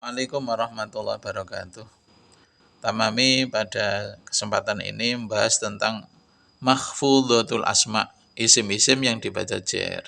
Assalamualaikum warahmatullahi wabarakatuh. Tamami pada kesempatan ini membahas tentang mahfudzatul asma, isim-isim yang dibaca jer.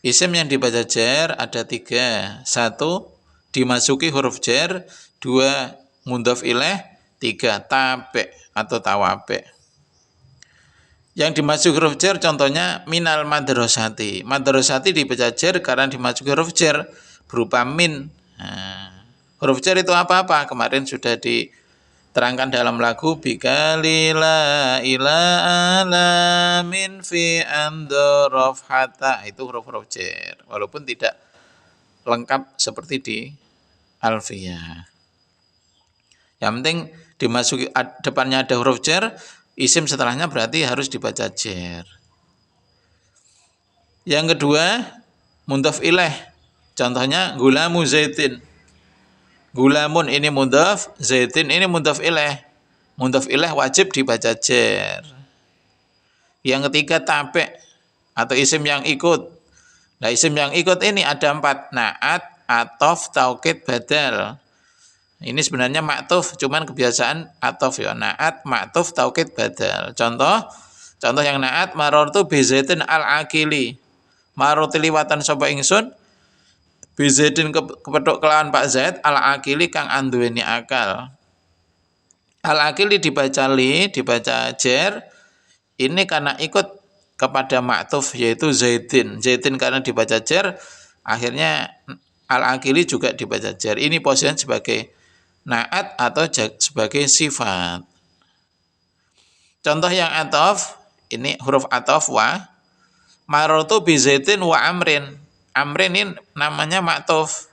Isim yang dibaca jer ada 3. 1. Dimasuki huruf jer. 2. Mudhof ilaih. 3. Tabe atau tawabe. Yang dimasuki huruf jer contohnya minal madrasati. Madrasati dibaca jer karena dimasuki huruf jer berupa min. Huruf jer itu apa-apa? Kemarin sudah diterangkan dalam lagu bikalila ila alamin fi andorof hatta. Itu huruf-huruf jer. Walaupun tidak lengkap seperti di alfiyah. Yang penting dimasuki depannya ada huruf jer, isim setelahnya berarti harus dibaca jer. Yang kedua, mudhof ilaih. Contohnya gulamu zaitin. Gulamun ini mudhof, zaitin ini mudhof ilaih. Mudhof ilaih wajib dibaca jer. Yang ketiga tabe atau isim yang ikut. Nah, isim yang ikut ini ada 4. Naat, atof, taukid, badal. Ini sebenarnya maktuf, cuman kebiasaan atof ya. Naat, maktuf, taukid, badal. Contoh yang naat marortu bi zaitin al-akili. Marortu liwatan sapa ingsun bi zaitin kepethuk kelawan Pak Zaid al-akili kang anduweni akal. Al-akili dibaca jer. Ini karena ikut kepada maktuf yaitu zaitin. Zaitin karena dibaca jer, akhirnya al-akili juga dibaca jer. Ini posisinya sebagai naat atau sebagai sifat. Contoh yang atof, ini huruf atof wa. Marotu bi zaitin wa amrin. Amrin ini namanya maktuf.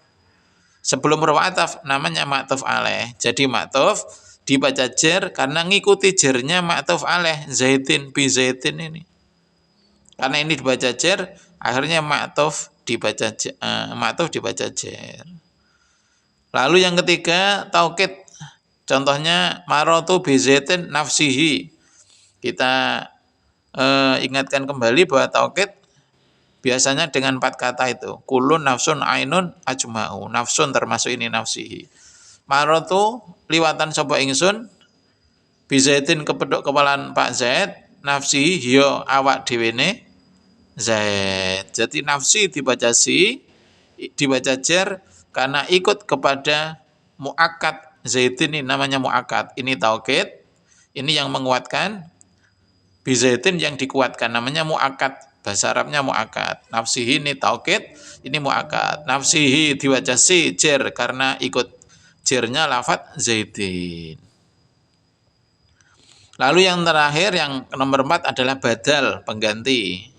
Sebelum huruf ataf namanya maktuf alaih. Jadi maktuf dibaca jer karena ngikuti jernya maktuf alaih. Zaitin bi zaitin ini. Karena ini dibaca jer, akhirnya maktuf dibaca jer. Lalu yang ketiga, taukid. Contohnya marotu bi zaitin nafsihi. Kita ingatkan kembali bahwa taukid biasanya dengan 4 kata itu. Kulun, nafsun, ainun, ajma'u. Nafsun termasuk ini nafsihi. Marotu liwatan sapa ingsun bi zaitin kepethuk kepalan Pak Zaid, nafsihi hiyo awak dhewene Zaid. Jadi nafsi dibaca jer karena ikut kepada muakkad. Zaitin ini namanya muakkad. Ini taukid. Ini yang menguatkan. Bi zaitin yang dikuatkan namanya muakkad. Bahasa Arabnya muakkad. Nafsihi ini taukid, ini muakkad. Nafsihi dibaca jer karena ikut jernya lafadz zaitin. Lalu yang terakhir, yang nomor 4 adalah badal, pengganti.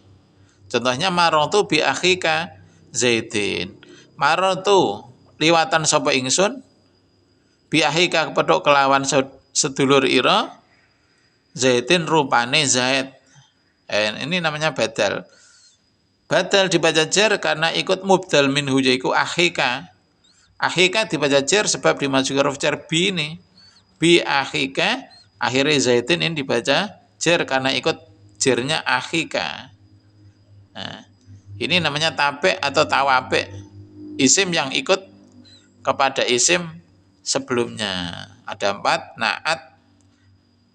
Contohnya marotu bi akhika zaitin. Marotu liwatan sapa ingsun bi akhika kepethuk kelawan sedulur ira zaitin rupane Zaid. Ini namanya badal. Badal dibaca jer karena ikut mubdal minhu yaitu akhika. Akhika dibaca jer sebab dimasuki huruf jer bi ini. Bi akhika, akhirnya zaitin ini dibaca jer karena ikut jernya akhika. Nah, ini namanya tabe atau tawabe. Isim yang ikut kepada isim sebelumnya. Ada 4, naat,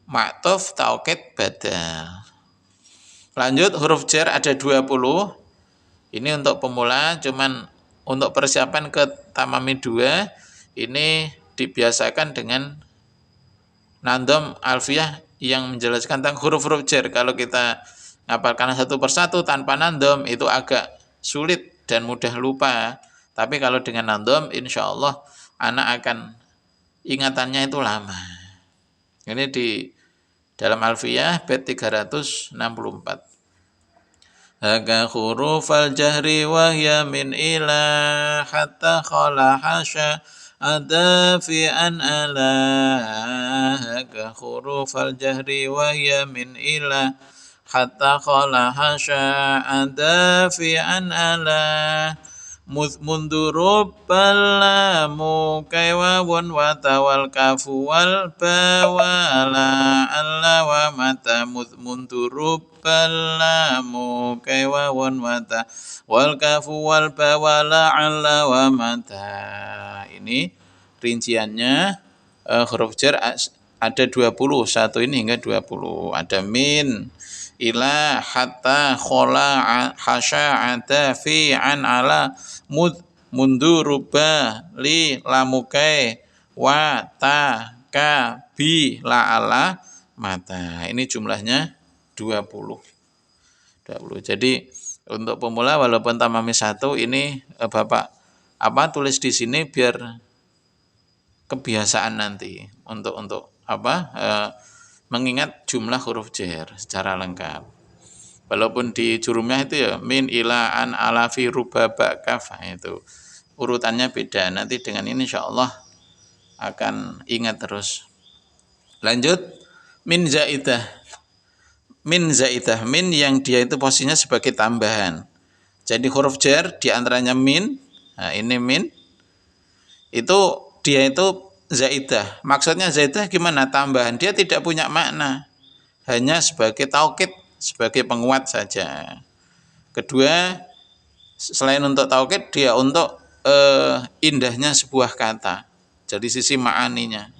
maktuf, taukid, badal. Lanjut, huruf jer ada 20. Ini untuk pemula, cuman untuk persiapan ke tamami 2, ini dibiasakan dengan nandom alfiyah yang menjelaskan tentang huruf-huruf jer. Kalau kita ngapalkan satu persatu tanpa nandom, itu agak sulit dan mudah lupa. Tapi kalau dengan nandom, insya Allah anak akan ingatannya itu lama. Ini di dalam alfiyah bait 364. Haka hurufal jahri wahya min ila hatta khala hasya ada fi an ala. Haka hurufal jahri wahya min ila hatta khala hasya ada fi an ala. mundu rubbalamu kaywawun wa tawal kafu wal bawala alla wa mata mundu rubbalamu kaywawun wa tawal kafu wal bawala alla wa mata. Ini rinciannya huruf jar ada 20, satu ini hingga 20. Ada min, ila, hatta, khola, hasya, ada, fi, an, ala, mundu, ruba, li, lamukai, wa, ta, ka, bi, la, ala, mata. Ini jumlahnya 20. 20. Jadi untuk pemula walaupun tamami 1 ini Bapak tulis di sini biar kebiasaan nanti untuk mengingat jumlah huruf jar secara lengkap. Walaupun di jurumnya itu ya min, ila, an, ala, fi, ruba, ba, kaf, itu urutannya beda. Nanti dengan ini insyaallah akan ingat terus. Lanjut, min zaidah. Min zaidah, min yang dia itu posisinya sebagai tambahan. Jadi huruf jar diantaranya min, nah ini min, itu dia itu zaidah. Maksudnya zaidah gimana? Tambahan. Dia tidak punya makna. Hanya sebagai taukid, sebagai penguat saja. Kedua, selain untuk taukid, dia untuk indahnya sebuah kata. Jadi sisi ma'aninya.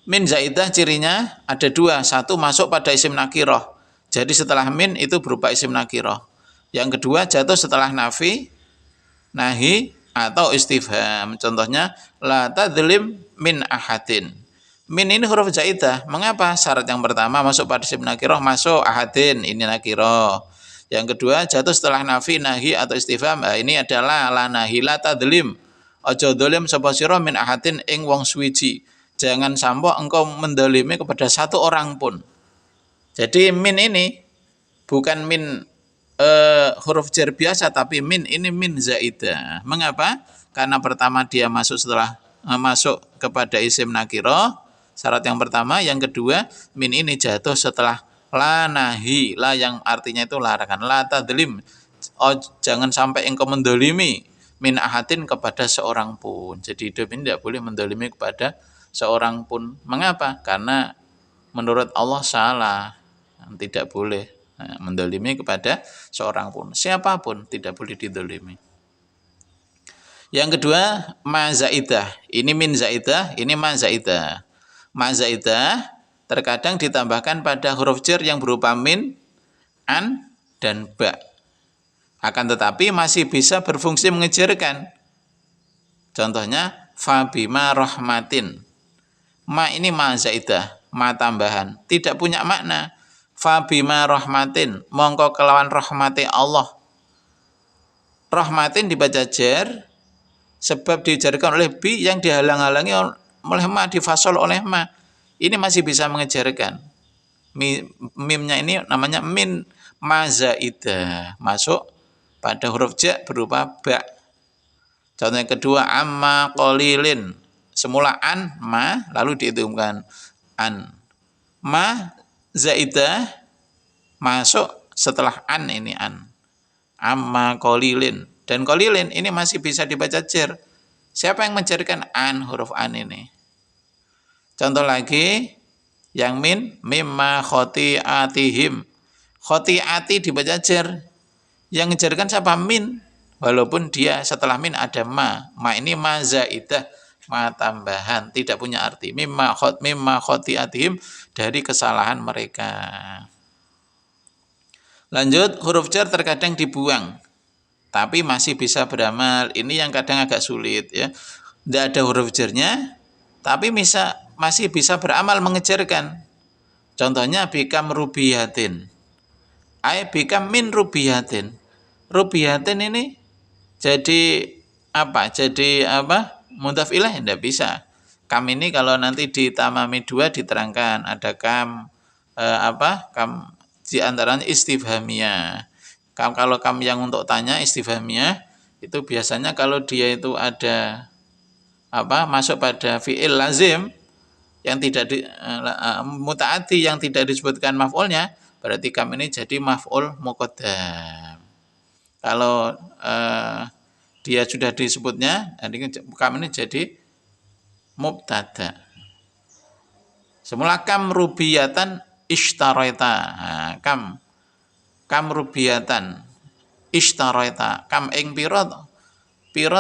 Min zaidah cirinya ada 2. 1 masuk pada isim nakiroh. Jadi setelah min itu berupa isim nakiroh. Yang kedua jatuh setelah nafi, nahi, atau istifham. Contohnya la tadzlim min ahadin. Min ini huruf zaidah. Mengapa? Syarat yang pertama masuk pada isim nakiroh, masuk ahadin, ini nakiroh. Yang kedua jatuh setelah nafi, nahi, atau istifham. Nah, ini adalah la nahi la tadzlim. Ojo dolim sapa sira min ahadin ing wong suwiji. Jangan sampai engkau mendolimi kepada satu orang pun. Jadi min ini bukan min huruf jar biasa, tapi min ini min zaidah. Mengapa? Karena pertama dia masuk setelah masuk kepada isim nakiro, syarat yang pertama. Yang kedua, min ini jatuh setelah la nahi, la yang artinya itu larangan. La tadlim, jangan sampai engkau mendolimi min ahadin kepada seorang pun. Jadi hidup ini tidak boleh mendolimi kepada seorang pun. Mengapa? Karena menurut Allah salah, tidak boleh mendolimi kepada seorang pun. Siapapun tidak boleh didolimi. Yang kedua, ma zaidah. Ini min zaidah, ini ma zaidah. Ma zaidah terkadang ditambahkan pada huruf jar yang berupa min, an, dan ba. Akan tetapi masih bisa berfungsi mengejarkan. Contohnya, fa bima rahmatin. Ma ini ma zaidah, ma tambahan, tidak punya makna. Fa bima rahmatin, mongko kelawan rahmati Allah. Rahmatin dibaca jar sebab dijarkan oleh bi yang dihalang-halangi oleh ma, difasol oleh ma. Ini masih bisa mengejarkan. Mimnya ini namanya min ma zaidah, masuk pada huruf ja berupa ba. Contoh yang kedua, amma qalilin. Semula an, ma, lalu diidghamkan an. Ma zaidah masuk setelah an, ini an. Amma qalilin. Dan qalilin ini masih bisa dibaca jar. Siapa yang menjarkan an, huruf an ini? Contoh lagi, yang min, mimma khoti'atihim. Khoti'ati dibaca jar. Yang menjarkan siapa? Min. Walaupun dia setelah min ada ma. Ma ini ma zaidah, ma tambahan, tidak punya arti. Mimma khoti'atihim, dari kesalahan mereka. Lanjut, huruf jar terkadang dibuang, tapi masih bisa beramal. Ini yang kadang agak sulit ya. Tidak ada huruf jarnya, tapi masih bisa beramal mengejarkan. Contohnya bikam rubiyatin. Bikam min rubiyatin. Rubiyatin ini jadi apa? Jadi apa? Mudhaf ilaih, tidak bisa. Kam ini kalau nanti ditamami 2 diterangkan ada kam kam di antaranya istifhamiyah. Kalau kam yang untuk tanya istifhamiyah itu biasanya kalau dia itu ada masuk pada fi'il lazim yang tidak mutaaddi yang tidak disebutkan maf'ulnya, berarti kam ini jadi maf'ul muqaddam. Kalau dia sudah disebutnya, kam ini jadi mubtada. Semula kam rubiyatan ishtaraita. Nah, kam rubiyatan ishtaraita. Kam ing pira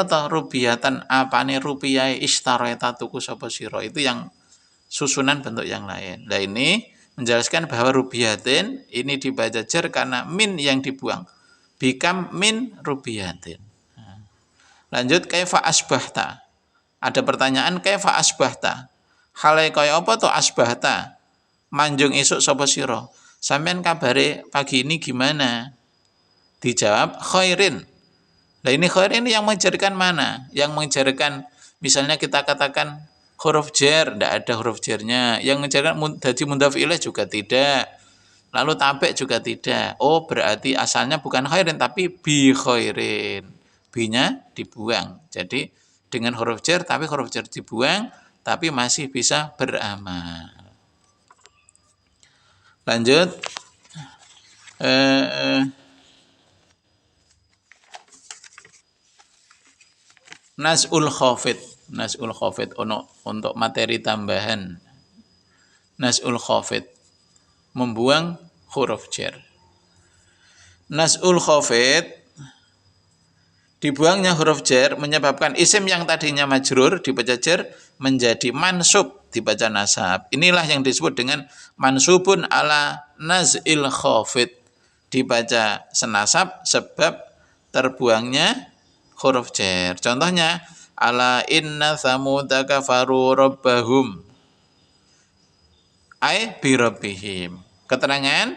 to rubiyatan apane rupiah ishtaraita tuku sapa sira. Itu yang susunan bentuk yang lain. Nah ini menjelaskan bahwa rubiyatin ini dibaca jar karena min yang dibuang. Bikam min rubiyatin. Lanjut kaifa asbahta. Ada pertanyaan kaifa asbahta. Hale kaya apa to asbahta? Manjung esuk sapa sira? Sampeyan kabare pagi ini gimana? Dijawab khairin. Nah ini khairin yang mengajarkan mana? Yang mengajarkan misalnya kita katakan huruf jar, tidak ada huruf jarnya. Yang mengajarkan dadi mudhaf ilaih juga tidak. Lalu tabek juga tidak. Oh berarti asalnya bukan khairin tapi bi khairin. Bi-nya dibuang. Jadi dengan huruf jar tapi huruf jar dibuang tapi masih bisa beramal. Lanjut. Nas'ul khafid. Nas'ul khafid untuk materi tambahan. Nas'ul khafid membuang huruf jar. Nas'ul khafid dibuangnya huruf jar menyebabkan isim yang tadinya majrur dibaca jar menjadi mansub dibaca nasab. Inilah yang disebut dengan mansubun ala naz'il khafid. Dibaca senasab sebab terbuangnya huruf jar. Contohnya ala inna samuda kafaru rabbahum ay bi rabbihim. Keterangan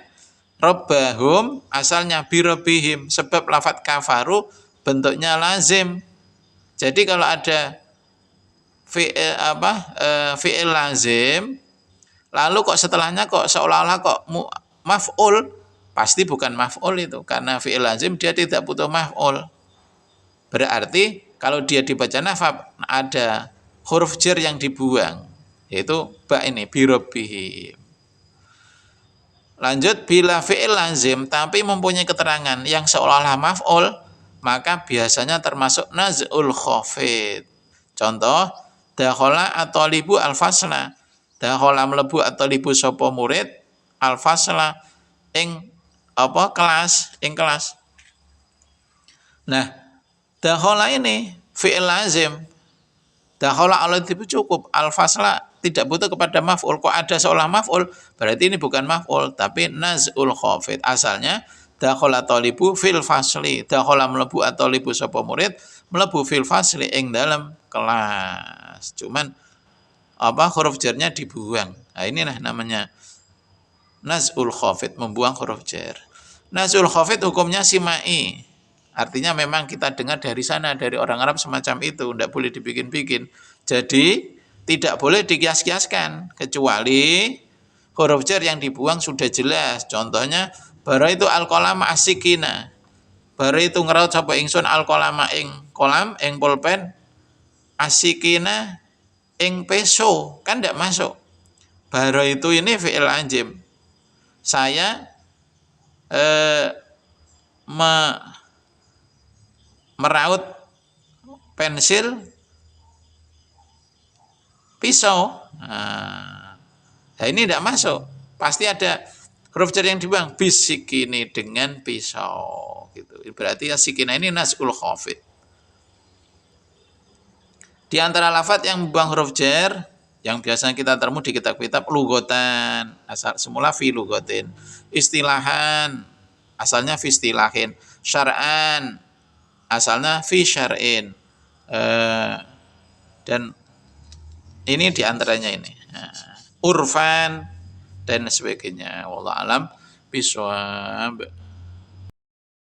rabbahum asalnya bi rabbihim sebab lafadz kafaru bentuknya lazim. Jadi kalau ada fi'il lazim lalu kok setelahnya kok seolah-olah kok maf'ul, pasti bukan maf'ul itu karena fi'il lazim dia tidak butuh maf'ul. Berarti kalau dia dibaca nasab ada huruf jar yang dibuang yaitu ba ini bi rabbihim. Lanjut bila fi'il lazim tapi mempunyai keterangan yang seolah-olah maf'ul maka biasanya termasuk naz'ul khafid. Contoh dakhala at-talibu al-fasla. Dakhala mlebu at-talibu sapa murid al-fasla ing kelas, ing kelas. Nah, dakhala ini fi'il lazim. Dakhala al-talibu cukup, al-fasla tidak butuh kepada maf'ul. Kok ada seolah maf'ul? Berarti ini bukan maf'ul tapi naz'ul khafid. Asalnya dakhala talibu fil fasli. Dakhala mlebu at-talibu sapa murid mlebu fil fasli ing dalam kelas. Cuman huruf jarnya dibuang. Nah, inilah namanya naz'ul khafid, membuang huruf jar. Naz'ul khafid hukumnya simai. Artinya memang kita dengar dari sana, dari orang Arab semacam itu, tidak boleh dibikin-bikin. Jadi tidak boleh dikias-kiaskan kecuali huruf jar yang dibuang sudah jelas. Contohnya bara itu al-qalama asikina. Bara itu ngeraut sapa ingsun al-qalama ing kolam ing pulpen asikina ing peso, kan tidak masuk. Bara itu ini fi'il lazim. Saya meraut pensil pisau. Nah ini tidak masuk. Pasti ada huruf jar yang dibuang. Bisikini dengan pisau. Gitu. Berarti asikina ini naz'ul khafid. Di antara lafadz yang membuang huruf jar yang biasanya kita temu di kitab-kitab lugotan, asal semula fi lugotin, istilahan asalnya fi istilahin, syar'an asalnya fi syar'in, dan ini diantaranya ini urfan dan sebagainya. Wallahu alam bishawab.